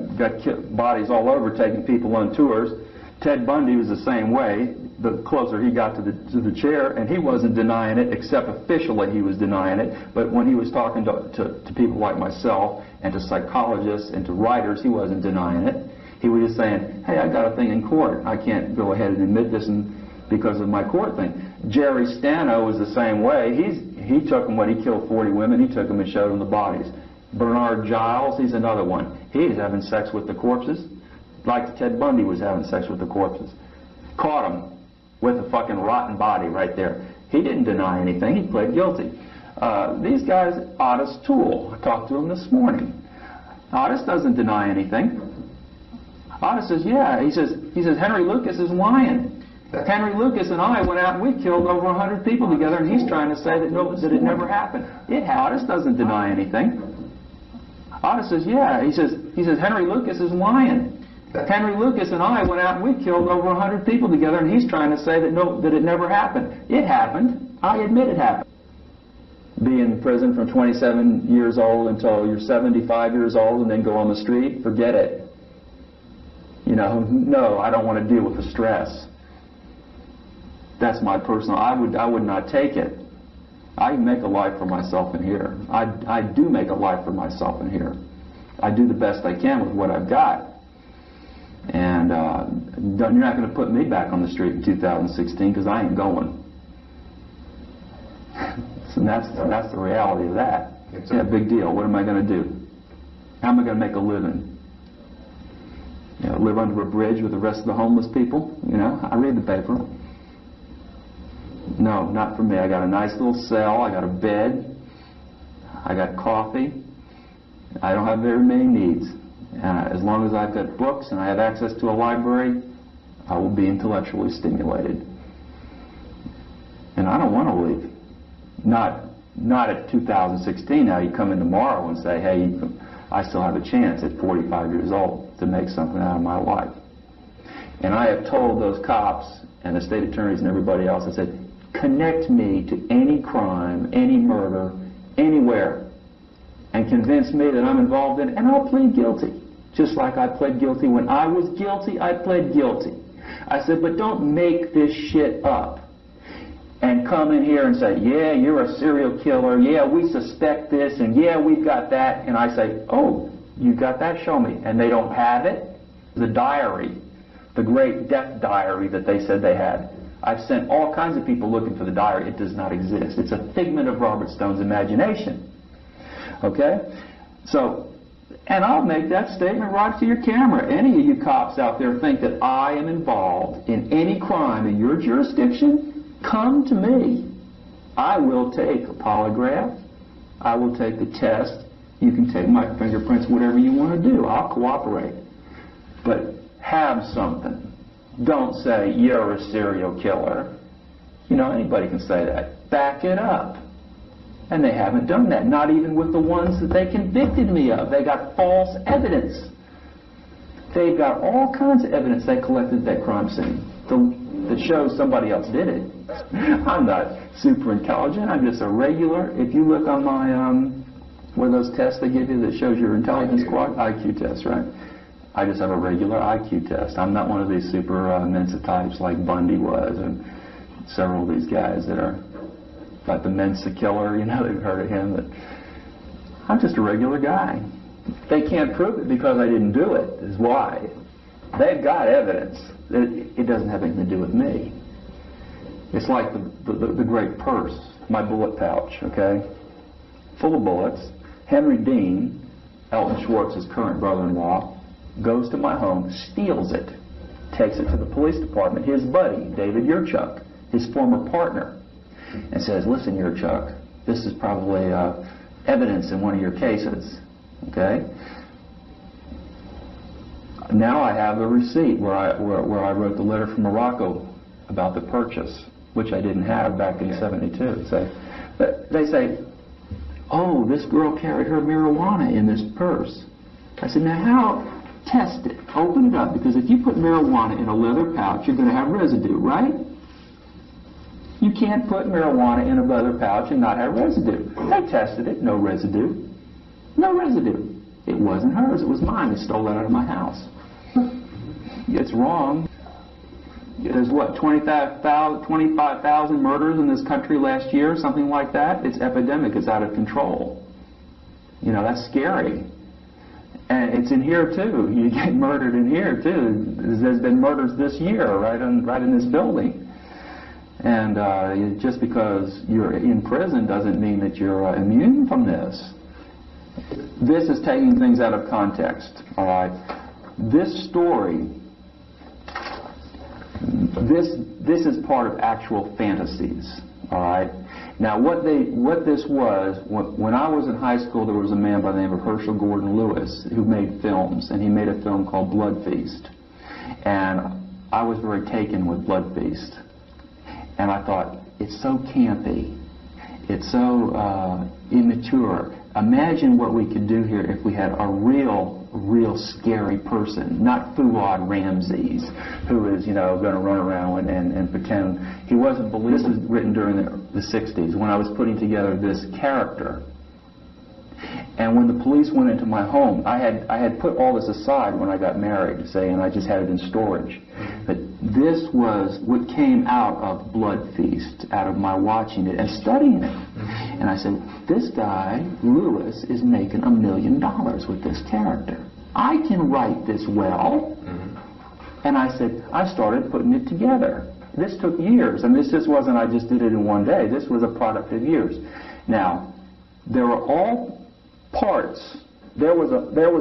bodies all over, taking people on tours. Ted Bundy was the same way. The closer he got to the chair, and he wasn't denying it, except officially he was denying it. But when he was talking to people like myself and to psychologists and to writers, he wasn't denying it. He was just saying, hey, I got a thing in court. I can't go ahead and admit this because of my court thing. Jerry Stano was the same way. He took them when he killed 40 women. He took them and showed them the bodies. Bernard Giles, he's another one. He's having sex with the corpses, like Ted Bundy was having sex with the corpses. Caught him with a fucking rotten body right there. He didn't deny anything. He pled guilty. These guys, Otis Toole, I talked to him this morning. Otis doesn't deny anything. Otis says, yeah. He says Henry Lucas is lying. Henry Lucas and I went out and we killed over 100 people together, and he's trying to say that it never happened. Otis doesn't deny anything. Otis says, yeah. He says Henry Lucas is lying. Henry Lucas and I went out and we killed over 100 people together, and he's trying to say that it never happened. It happened. I admit it happened. Be in prison from 27 years old until you're 75 years old and then go on the street, forget it. You know, no, I don't want to deal with the stress. That's my personal, I would not take it. I make a life for myself in here. I do make a life for myself in here. I do the best I can with what I've got. And you're not going to put me back on the street in 2016, because I ain't going. So that's the reality of that. Yeah, big deal. What am I going to do? How am I going to make a living? You know, live under a bridge with the rest of the homeless people? You know, I read the paper. No, not for me. I got a nice little cell. I got a bed. I got coffee. I don't have very many needs. As long as I've got books and I have access to a library, I will be intellectually stimulated. And I don't want to leave. Not at 2016. Now you come in tomorrow and say, hey, I still have a chance at 45 years old to make something out of my life. And I have told those cops and the state attorneys and everybody else, I said, connect me to any crime, any murder, anywhere, and convince me that I'm involved in it, and I'll plead guilty. Just like I pled guilty when I was guilty, I pled guilty. I said, but don't make this shit up and come in here and say, yeah, you're a serial killer, yeah, we suspect this, and yeah, we've got that. And I say, oh, you got that? Show me. And they don't have it. The diary, the great death diary that they said they had. I've sent all kinds of people looking for the diary. It does not exist. It's a figment of Robert Stone's imagination. Okay? So, and I'll make that statement right to your camera. Any of you cops out there think that I am involved in any crime in your jurisdiction, come to me. I will take a polygraph. I will take the test. You can take my fingerprints, whatever you want to do. I'll cooperate. But have something. Don't say, you're a serial killer. You know, anybody can say that. Back it up. And they haven't done that, not even with the ones that they convicted me of. They got false evidence. They've got all kinds of evidence they collected at that crime scene that shows somebody else did it. I'm not super intelligent. I'm just a regular. If you look on my, one of those tests they give you that shows your intelligence squad, IQ test, right? I just have a regular IQ test. I'm not one of these super Mensa types like Bundy was, and several of these guys that are like the Mensa killer, you know, they've heard of him. But I'm just a regular guy. They can't prove it because I didn't do it, is why. They've got evidence. It doesn't have anything to do with me. It's like the great purse, my bullet pouch, okay? Full of bullets. Henry Dean, Elton Schwartz's current brother-in-law, goes to my home, steals it, takes it to the police department. His buddy, David Yurchuk, his former partner, and says, listen, Yurchuk, this is probably evidence in one of your cases. Okay? Now I have a receipt where I wrote the letter from Morocco about the purchase, which I didn't have back in '72. So, but they say, oh, this girl carried her marijuana in this purse. I said, now how? Test it. Open it up, because if you put marijuana in a leather pouch, you're going to have residue, right? You can't put marijuana in a leather pouch and not have residue. They tested it, no residue. No residue. It wasn't hers, it was mine. They stole that out of my house. It's wrong. There's what, 25,000 murders in this country last year, something like that? It's epidemic, it's out of control. You know, that's scary. And it's in here too. You get murdered in here too. There's been murders this year, right in this building. And just because you're in prison doesn't mean that you're immune from this. This is taking things out of context, all right? This story, this is part of actual fantasies, all right? Now, what this was, when I was in high school, there was a man by the name of Herschel Gordon Lewis who made films, and he made a film called Blood Feast. And I was very taken with Blood Feast. And I thought, it's so campy, it's so immature. Imagine what we could do here if we had a real scary person, not Fuad Ramses, who is, you know, going to run around and pretend he wasn't believed. This was written during the 60s when I was putting together this character. And when the police went into my home, I had put all this aside when I got married, say, and I just had it in storage. But this was what came out of Blood Feast, out of my watching it and studying it. And I said, this guy, Lewis, is making $1 million with this character. I can write this well. And I said, I started putting it together. This took years. And this just wasn't, I just did it in one day. This was a product of years. Now, there were all parts. There was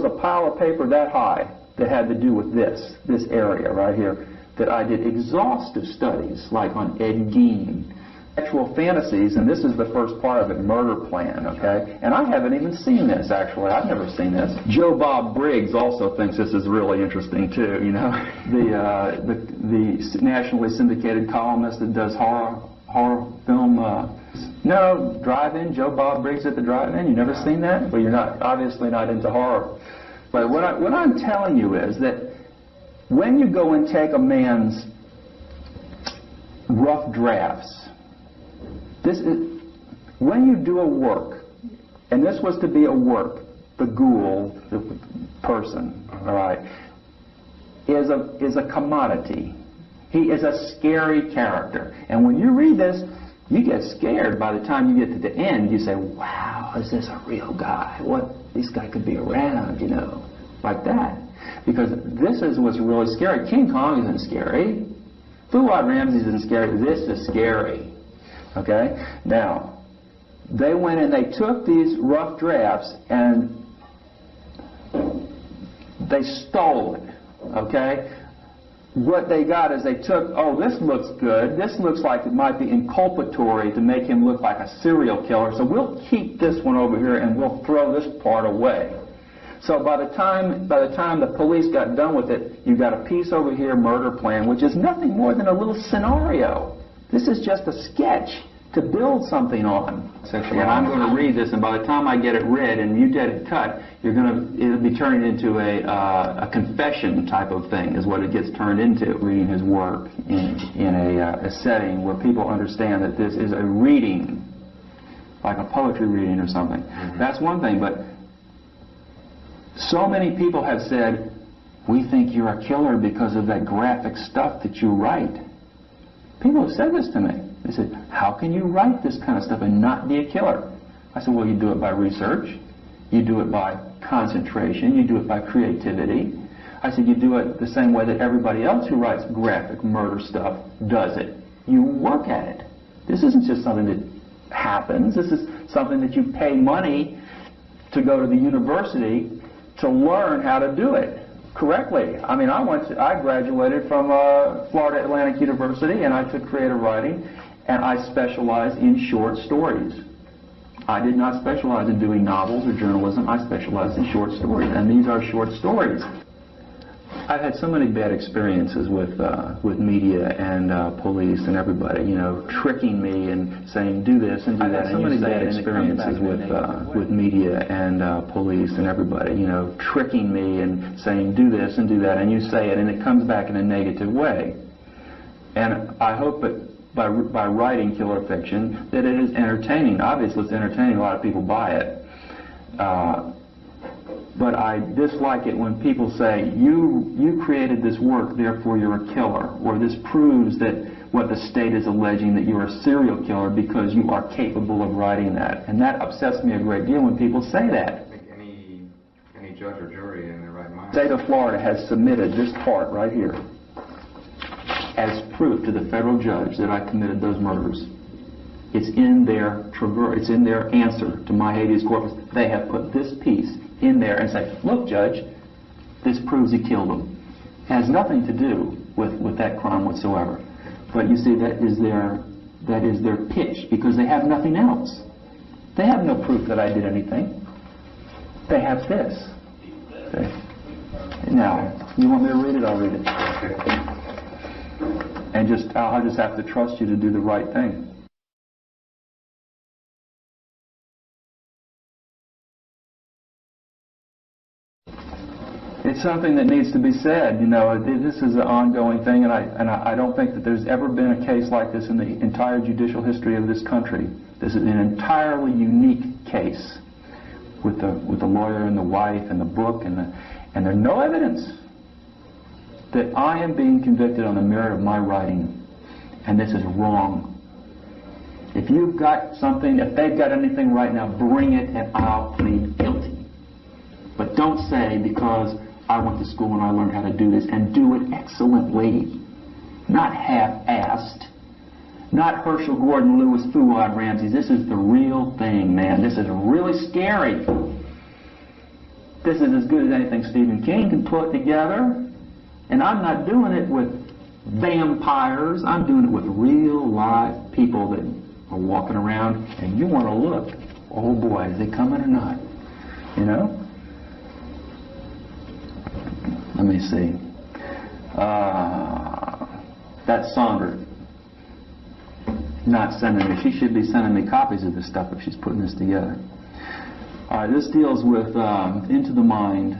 a pile of paper that high that had to do with this area right here, that I did exhaustive studies, like on Ed Gein, actual fantasies, and this is the first part of it, Murder Plan, okay? And I haven't even seen this, actually. I've never seen this. Joe Bob Briggs also thinks this is really interesting, too, you know? The nationally syndicated columnist that does horror film. No, drive-in, Joe Bob Briggs at the drive-in. You never seen that? Well, you're obviously not into horror. But what I'm telling you is that when you go and take a man's rough drafts, when you do a work, and this was to be a work, the ghoul, the person, all right, is a commodity. He is a scary character. And when you read this, you get scared by the time you get to the end. You say, wow, is this a real guy? This guy could be around, you know, like that. Because this is what's really scary. King Kong isn't scary. Fuad Ramses isn't scary. This is scary. Okay? Now, they went and they took these rough drafts and they stole it. Okay? What they got is they took, oh, this looks good. This looks like it might be inculpatory to make him look like a serial killer. So we'll keep this one over here and we'll throw this part away. So by the time the police got done with it, you got a piece over here, Murder Plan, which is nothing more than a little scenario. This is just a sketch to build something on. And I'm going to read this, and by the time I get it read and you get it cut, it'll be turned into a confession type of thing, is what it gets turned into. Reading his work in a setting where people understand that this is a reading, like a poetry reading or something. That's one thing, but so many people have said, we think you're a killer because of that graphic stuff that you write. People have said this to me. They said, how can you write this kind of stuff and not be a killer? I said, well, you do it by research. You do it by concentration. You do it by creativity. I said, you do it the same way that everybody else who writes graphic murder stuff does it. You work at it. This isn't just something that happens. This is something that you pay money to go to the university to learn how to do it correctly. I mean, I graduated from Florida Atlantic University, and I took creative writing, and I specialized in short stories. I did not specialize in doing novels or journalism. I specialized in short stories, and these are short stories. I've had so many bad experiences with media and police and everybody, you know, tricking me and saying do this and do that. I've had so many bad experiences with media and police and everybody, you know, tricking me and saying do this and do that, and you say it and it comes back in a negative way. And I hope that by writing killer fiction that it is entertaining. Obviously it's entertaining, a lot of people buy it. But I dislike it when people say, you created this work, therefore you're a killer, or this proves that what the state is alleging, that you're a serial killer because you are capable of writing that. And that upsets me a great deal when people say that. I think any judge or jury in their right mind. The state of Florida has submitted this part right here as proof to the federal judge that I committed those murders. It's in their answer to my habeas corpus. They have put this piece in there and say, look, Judge, this proves he killed him. It has nothing to do with that crime whatsoever. But you see, that is their pitch, because they have nothing else. They have no proof that I did anything. They have this. Okay. Now, you want me to read it? I'll read it. And I'll just have to trust you to do the right thing. It's something that needs to be said. You know, this is an ongoing thing, and I don't think that there's ever been a case like this in the entire judicial history of this country. This is an entirely unique case with the lawyer and the wife and the book, and there's no evidence that I am being convicted on the merit of my writing, and this is wrong. If you've got something, if they've got anything right now, bring it and I'll plead guilty. But don't say because I went to school and I learned how to do this, and do it excellently, not half-assed, not Herschel Gordon Lewis Fuad Ramsey. This is the real thing, man. This is really scary. This is as good as anything Stephen King can put together. And I'm not doing it with vampires. I'm doing it with real live people that are walking around, and you want to look, oh boy, is they coming or not? You know? Let me see. That's Sandra. Not sending me. She should be sending me copies of this stuff if she's putting this together. All right, this deals with into the mind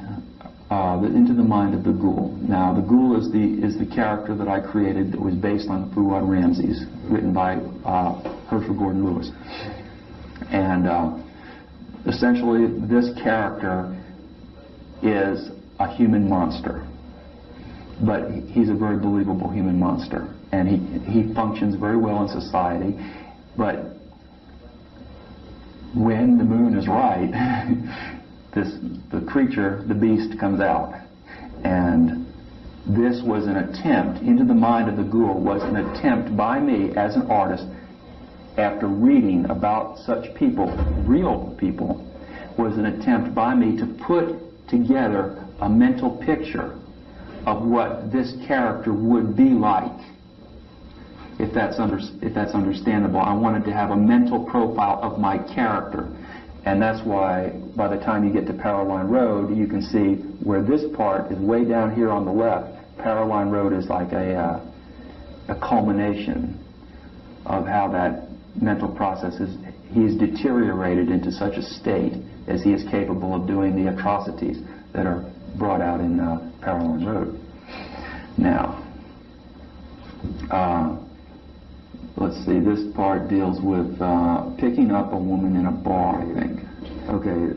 of the ghoul. Now, the ghoul is the character that I created that was based on Fuad Ramsey's, written by Herschel Gordon Lewis. And essentially, this character is a human monster, but he's a very believable human monster, and he functions very well in society. But when the moon is right, the creature, the beast, comes out. And this was an attempt, Into the Mind of the Ghoul was an attempt by me as an artist, after reading about such people, real people, was an attempt by me to put together a mental picture of what this character would be like. If that's understandable. I wanted to have a mental profile of my character. And that's why by the time you get to Powerline Road, you can see where this part is way down here on the left. Powerline Road is like a culmination of how that mental process is. He's deteriorated into such a state as he is capable of doing the atrocities that are brought out in Powerline Road. Now, let's see, this part deals with picking up a woman in a bar, I think. Okay.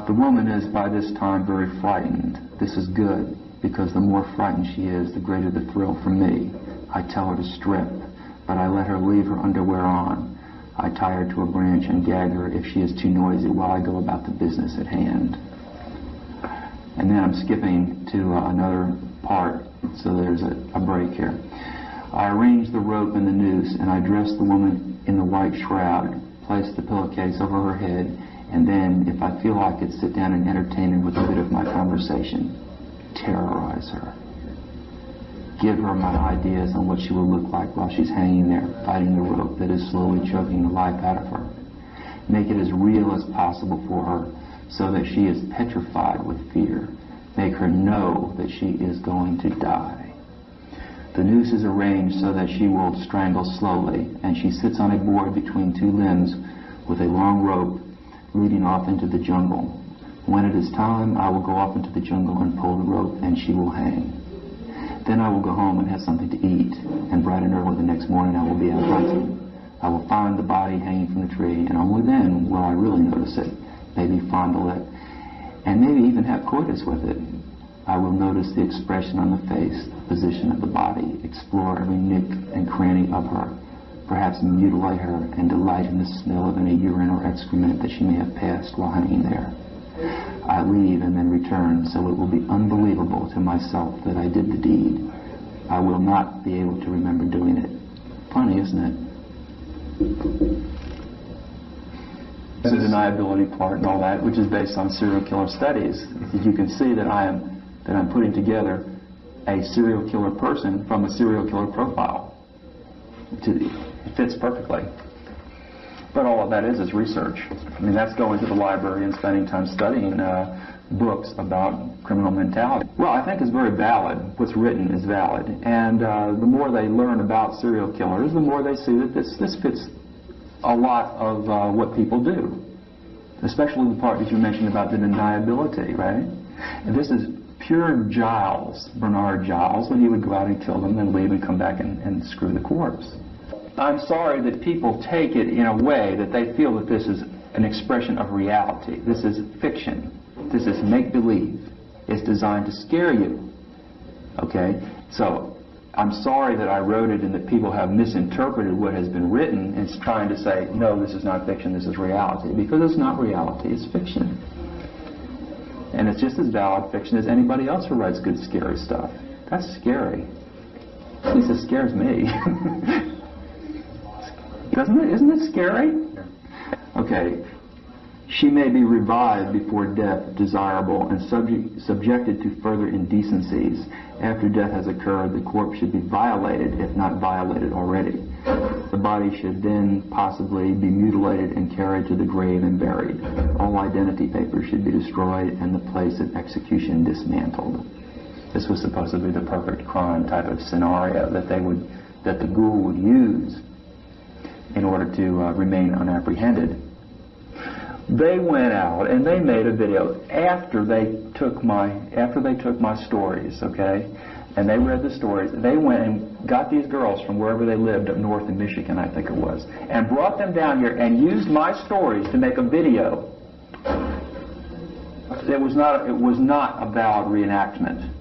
The woman is by this time very frightened. This is good, because the more frightened she is, the greater the thrill for me. I tell her to strip, but I let her leave her underwear on. I tie her to a branch and gag her if she is too noisy while I go about the business at hand. And then I'm skipping to another part, so there's a break here. I arrange the rope and the noose, and I dress the woman in the white shroud, place the pillowcase over her head, and then, if I feel like it, sit down and entertain her with a bit of my conversation. Terrorize her. give her my ideas on what she will look like while she's hanging there, fighting the rope that is slowly choking the life out of her. Make it as real as possible for her so that she is petrified with fear. Make her know that she is going to die. The noose is arranged so that she will strangle slowly, and she sits on a board between two limbs with a long rope leading off into the jungle. When it is time, I will go off into the jungle and pull the rope, and she will hang. Then I will go home and have something to eat, and bright and early the next morning I will be out hunting. I will find the body hanging from the tree, and only then will I really notice it, maybe fondle it, and maybe even have coitus with it. I will notice the expression on the face, the position of the body, explore every nook and cranny of her, perhaps mutilate her and delight in the smell of any urine or excrement that she may have passed while hanging there. I leave and then return, so it will be unbelievable to myself that I did the deed. I will not be able to remember doing it. Funny, isn't it? The deniability part and all that, which is based on serial killer studies. You can see that I'm putting together a serial killer person from a serial killer profile. It fits perfectly. But all of that is research. I mean, that's going to the library and spending time studying books about criminal mentality. Well, I think it's very valid. What's written is valid. And the more they learn about serial killers, the more they see that this fits a lot of what people do. Especially the part that you mentioned about the deniability, right? And this is pure Giles, Bernard Giles, when he would go out and kill them and leave and come back and screw the corpse. I'm sorry that people take it in a way that they feel that this is an expression of reality. This is fiction. This is make-believe. It's designed to scare you. Okay? So I'm sorry that I wrote it and that people have misinterpreted what has been written and trying to say, no, this is not fiction, this is reality. Because it's not reality, it's fiction. And it's just as valid fiction as anybody else who writes good, scary stuff. That's scary. At least it scares me. Doesn't it? Isn't it scary? Okay. She may be revived before death, desirable, and subjected to further indecencies. After death has occurred, the corpse should be violated, if not violated already. The body should then possibly be mutilated and carried to the grave and buried. All identity papers should be destroyed and the place of execution dismantled. This was supposed to be the perfect crime type of scenario that the ghoul would use in order to remain unapprehended. They went out and they made a video after they took my stories, okay? And they read the stories. They went and got these girls from wherever they lived up north in Michigan, I think it was, and brought them down here and used my stories to make a video. It was not a vowed reenactment.